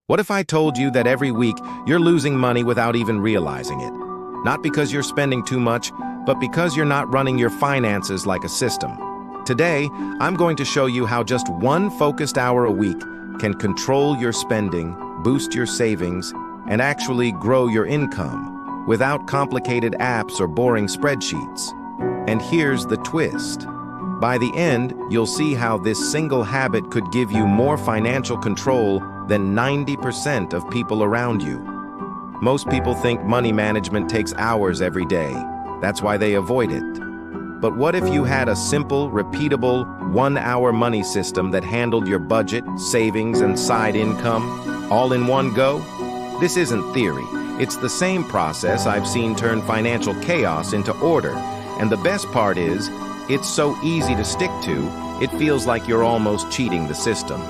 What if I told you that every week you're losing money without even realizing it? Not because you're spending too much, but because you're not running your finances like a system. Today, I'm going to show you how just one focused hour a week can control your spending, boost your savings, and actually grow your income without complicated apps or boring spreadsheets. And here's the twist. By the end, you'll see how this single habit could give you more financial control than 90% of people around you. Most people think money management takes hours every day. That's why they avoid it. But what if you had a simple, repeatable, one-hour money system that handled your budget, savings, and side income all in one go? This isn't theory. It's the same process I've seen turn financial chaos into order. And the best part is, it's so easy to stick to, it feels like you're almost cheating the system.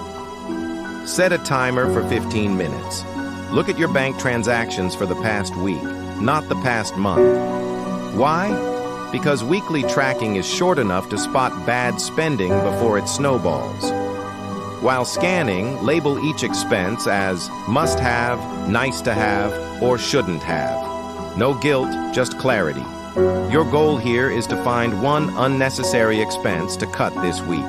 Set a timer for 15 minutes. Look at your bank transactions for the past week, not the past month. Why? Because weekly tracking is short enough to spot bad spending before it snowballs. While scanning, label each expense as must have, nice to have, or shouldn't have. No guilt, just clarity. Your goal here is to find one unnecessary expense to cut this week.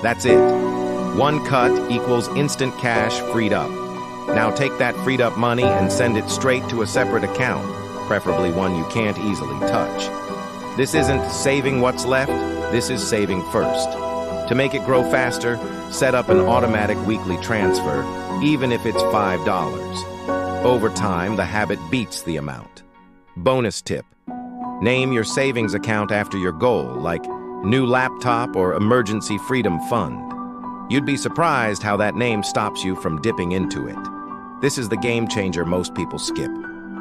That's it. One cut equals instant cash freed up. Now take that freed up money and send it straight to a separate account, preferably one you can't easily touch. This isn't saving what's left, this is saving first. To make it grow faster, set up an automatic weekly transfer, even if it's $5. Over time, the habit beats the amount. Bonus tip. Name your savings account after your goal, like new laptop or emergency freedom fund. You'd be surprised how that name stops you from dipping into it. This is the game changer most people skip.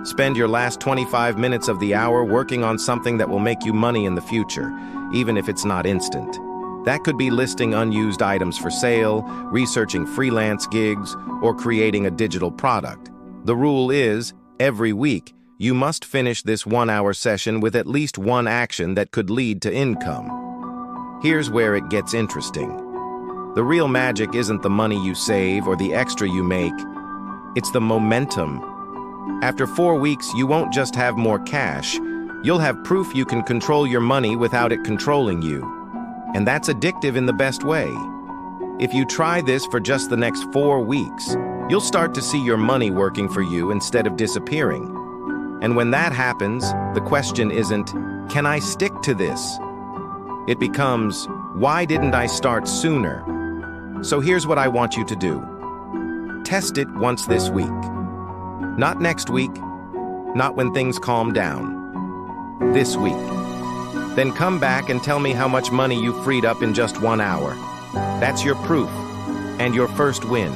Spend your last 25 minutes of the hour working on something that will make you money in the future, even if it's not instant. That could be listing unused items for sale, researching freelance gigs, or creating a digital product. The rule is, every week, you must finish this one-hour session with at least one action that could lead to income. Here's where it gets interesting. The real magic isn't the money you save or the extra you make. It's the momentum. After 4 weeks, you won't just have more cash. You'll have proof you can control your money without it controlling you. And that's addictive in the best way. If you try this for just the next 4 weeks, you'll start to see your money working for you instead of disappearing. And when that happens, the question isn't, can I stick to this? It becomes, why didn't I start sooner? So here's what I want you to do. Test it once this week. Not next week, not when things calm down. This week. Then come back and tell me how much money you freed up in just 1 hour. That's your proof and your first win.